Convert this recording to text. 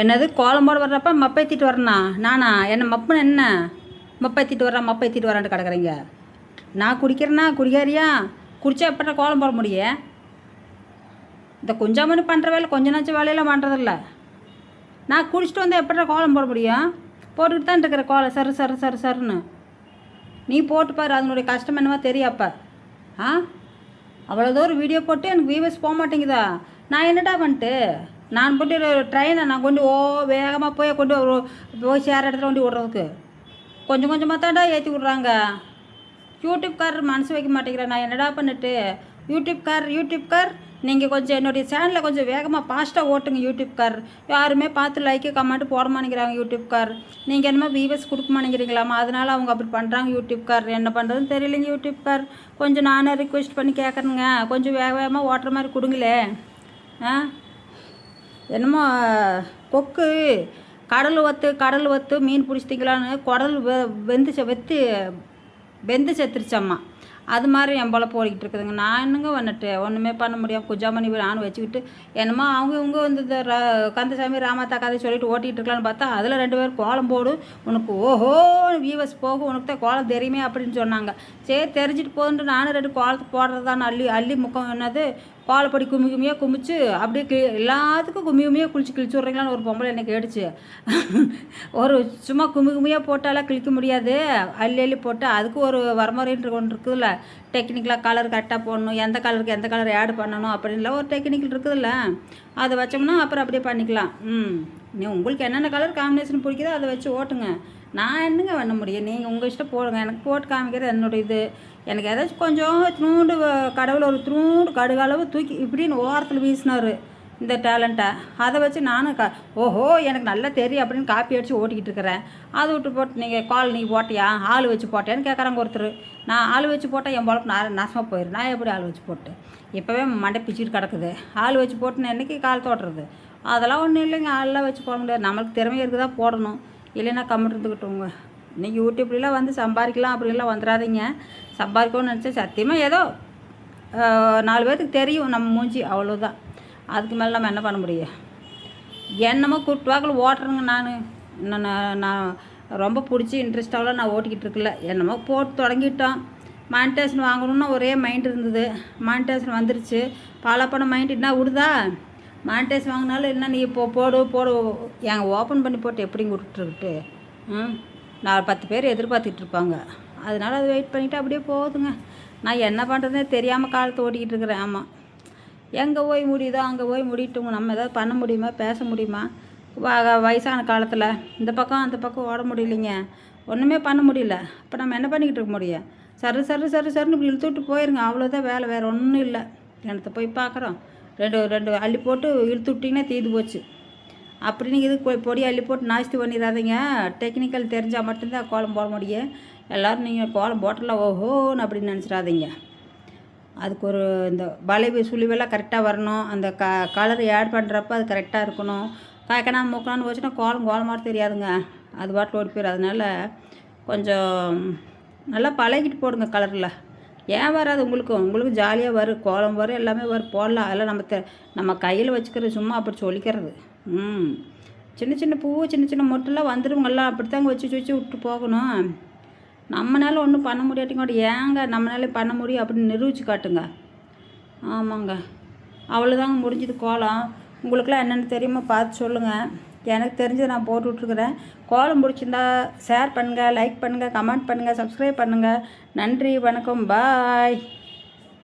என்னது கோலம் போட வர்றப்ப மப்பைத்திட்டு வரேண்ணா நானா என்ன மப்புன்னு என்ன மப்பைத்திட்டு வரான்ட்டு கிடக்குறீங்க. நான் குடிக்கிறேன்னா குடிக்காரியா? குடித்தா எப்படா கோலம் போட முடியும்? இந்த கொஞ்சம் மணி பண்ணுற வேலை கொஞ்ச நாச்சும் வேலையெல்லாம் பண்ணுறதில்ல. நான் குடிச்சிட்டு வந்தால் எப்படா கோலம் போட முடியும்? போட்டுக்கிட்டு தான் இருக்கிற கோலம் சரு சரு சரு சருன்னு. நீ போட்டு பாரு, அதனுடைய கஷ்டம் என்னவோ தெரியாப்பா. அவ்வளோ தூரம் வீடியோ போட்டு எனக்கு வியூவர்ஸ் போக மாட்டேங்குதா? நான் என்னடா பண்ணிட்டு நான் போட்டு ட்ரெயினை நான் கொண்டு வேகமாக கொண்டு போய் சேர இடத்துல கொண்டு விட்றதுக்கு கொஞ்சம் கொஞ்சமாக தான்டா ஏற்றி விட்றாங்க. யூடியூப்காரர் மனசு வைக்க மாட்டேங்கிறேன். நான் என்னடா பண்ணிட்டு யூடியூப்கார் நீங்கள் கொஞ்சம் என்னுடைய சேனலில் கொஞ்சம் வேகமாக ஃபாஸ்ட்டாக ஓட்டுங்க. யூடியூப்கார் யாருமே பார்த்து லைக்கு கமெண்ட் போட மாட்டேங்கிறாங்க. யூடியூப்கார் நீங்கள் என்னமோ வியூவர்ஸ் கொடுக்க மாட்டேங்கிறீங்களாமா, அதனால் அவங்க அப்படி பண்ணுறாங்க. யூடியூப்கார் என்ன பண்ணுறதுன்னு தெரியலைங்க. யூடியூப்கார் கொஞ்சம் நானே ரிக்வெஸ்ட் பண்ணி கேட்குறேங்க, கொஞ்சம் வேகமாக ஓட்டுற மாதிரி கொடுங்களே. என்னமோ கொக்கு கடல் வத்து மீன் பிடிச்சிட்டிங்களான்னு குடல் வெந்து செத்துருச்சம்மா. அது மாதிரி என் போல் போய்கிட்டு இருக்குதுங்க. நான் என்னங்க வந்துட்டு ஒன்றுமே பண்ண முடியாமல் குஜாமணி நானும் வச்சுக்கிட்டு என்னமோ இவங்க வந்து இந்த கந்தசாமி ராமாத்தா கதை சொல்லிட்டு ஓட்டிகிட்டு இருக்கலான்னு பார்த்தா அதில் 2 பேர் கோலம் போடு உனக்கு ஓஹோ வியூவர்ஸ் போகும், உனக்கு தான் கோலம் தெரியுமே அப்படின்னு சொன்னாங்க. சரி தெரிஞ்சுட்டு போகுதுன்ட்டு நானும் 2 கோலத்துக்கு போடுறதான்னு அள்ளி முக்கம் என்னது கோலப்படி கும்மியாக குமிச்சு அப்படியே எல்லாத்துக்கும் கும்மியாக கிழிச்சு விட்றீங்களான்னு ஒரு பொம்பளை என்னை கேட்டுச்சு. ஒரு சும்மா கும்மியாக போட்டாலாம் கிழிக்க முடியாது, அள்ளி போட்டு அதுக்கு ஒரு வரமுறைன்ற ஒன்று இருக்குதுல்ல. டெக்னிக்கலாக கலர் கரெக்டாக போடணும், எந்த கலருக்கு எந்த கலர் ஆட் பண்ணணும் அப்படின்லாம் ஒரு டெக்னிக்கல் இருக்குதுல்ல. அதை வச்சோம்னா அப்புறம் அப்படியே பண்ணிக்கலாம். நீ உங்களுக்கு என்னென்ன கலர் காம்பினேஷன் பிடிக்குதோ அதை வச்சு ஓட்டுங்க. நான் என்னங்க பண்ண முடியும்? நீங்கள் உங்கள் இஷ்டம் போடுங்க. எனக்கு போட்டு காமிக்கிறது என்னோடய இது. எனக்கு ஏதாச்சும் கொஞ்சம் த்ரூண்டு கடவுள் ஒரு த்ரூண்டு கடுகளவு தூக்கி இப்படின்னு ஓரத்தில் வீசினார் இந்த டேலண்ட்டை. அதை வச்சு நானும் ஓஹோ எனக்கு நல்லா தெரியும் அப்படின்னு காப்பி அடித்து ஓட்டிக்கிட்டு இருக்கிறேன். அதை விட்டு போட்டு நீங்கள் நீ போட்டியா ஆள் வச்சு போட்டேன்னு கேட்குறாங்க ஒருத்தர். நான் ஆள் வச்சு போட்டால் என் பொழப்பு நாசமாக போயிடும். நான் எப்படி ஆள் வச்சு போட்டு இப்போவே மண்டை பிச்சுட்டு கிடக்குது. ஆள் வச்சு போட்டுன்னு என்றைக்கு கால் தோட்டுறது? அதெல்லாம் ஒன்றும் இல்லைங்க. ஆளெலாம் வச்சு போட முடியாது. நம்மளுக்கு திறமை இருக்குதா போடணும், இல்லைன்னா கம்மிட்டு இருந்துக்கிட்டோங்க. இன்றைக்கி யூடியூப்லாம் வந்து சம்பாதிக்கலாம் அப்படிலாம் வந்துடாதீங்க. சம்பாதிக்கணும்னு நினச்சா சத்தியமாக ஏதோ 4 பேர்த்துக்கு தெரியும் நம்ம மூஞ்சி, அவ்வளோதான். அதுக்கு மேலே நம்ம என்ன பண்ண முடியும்? என்னமோ கூட்டுவாக்கில் ஓட்டுறேங்க. நான் ரொம்ப பிடிச்சி இன்ட்ரெஸ்டாகலாம் நான் ஓட்டிக்கிட்டு இருக்கல. என்னமோ போட்டு தொடங்கிட்டோம். மானிட்டேஷன் வாங்கணும்னு ஒரே மைண்ட் இருந்தது. மானிட்டேஷன் வந்துருச்சு. பாலப்பணம் மைண்ட் என்ன விடுதா? மானிட்டேஷன் வாங்கினாலும் என்ன நீ இப்போ போடு எங்கள் ஓப்பன் பண்ணி போட்டு எப்படிங்க விட்டுட்டுருக்கிட்டு 10 பேர் எதிர்பார்த்துட்டு இருப்பாங்க. அதனால் அது வெயிட் பண்ணிவிட்டு அப்படியே போகுதுங்க. நான் என்ன பண்ணுறதுனே தெரியாமல் காலத்தை ஓட்டிக்கிட்டு இருக்கிறேன். ஆமாம், எங்கே போய் முடியுதோ அங்கே போய் முடியட்டுங்க. நம்ம எதாவது பண்ண முடியுமா, பேச முடியுமா? வயசான காலத்தில் இந்த பக்கம் அந்த பக்கம் ஓட முடியலைங்க, ஒன்றுமே பண்ண முடியல. இப்போ நம்ம என்ன பண்ணிக்கிட்டு இருக்க முடியும்? சருன்னு இப்படி இழுத்துட்டு போயிருங்க, அவ்வளோதான் வேலை, வேறு ஒன்றும் இல்லை. கிணத்தை போய் பார்க்குறோம், 2 அள்ளி போட்டு இழுத்து விட்டிங்கன்னா தீது போச்சு. அப்படி நீங்கள் இது பொடி அள்ளி போட்டு நாஸ்தி பண்ணிடாதீங்க. டெக்னிக்கல் தெரிஞ்சால் மட்டும்தான் கோலம் போட முடியும். எல்லோரும் நீங்கள் கோலம் போட்டலாம் ஓஹோன்னு அப்படின்னு நினச்சிடாதீங்க. அதுக்கு ஒரு இந்த வளைவு சுழிவெல்லாம் கரெக்டாக வரணும். அந்த கலர் ஆட் பண்ணுறப்ப அது கரெக்டாக இருக்கணும். காய்க்கனா மூக்கலான்னு வச்சுன்னா கோலமாக தெரியாதுங்க, அது பாட்டில் ஓடி போயிடும். அதனால் கொஞ்சம் நல்லா பழகிட்டு போடுங்க கலரில். ஏன் வராது? உங்களுக்கு ஜாலியாக வரும், கோலம் வரும், எல்லாமே வரும், போடலாம். அதெல்லாம் நம்ம கையில் வச்சுக்கிறது, சும்மா அப்படி சொல்லிக்கிறது. சின்ன பூ சின்ன மொட்டெல்லாம் வந்துடுங்கெல்லாம் அப்படித்தாங்க வச்சு விட்டு போகணும். நம்மளால ஒன்றும் பண்ண முடியாட்டிங்கோட ஏங்க நம்மளால பண்ண முடியும் அப்படின்னு நிரூபித்து காட்டுங்க. ஆமாங்க, அவ்வளோதாங்க முடிஞ்சது கோலம். உங்களுக்கெல்லாம் என்னென்னு தெரியுமா பார்த்து சொல்லுங்கள். எனக்கு தெரிஞ்சதை நான் போட்டு விட்ருக்குறேன். கோலம் பிடிச்சிருந்தா ஷேர் பண்ணுங்கள், லைக் பண்ணுங்கள், கமெண்ட் பண்ணுங்கள், சப்ஸ்கிரைப் பண்ணுங்கள். நன்றி, வணக்கம், பாய்.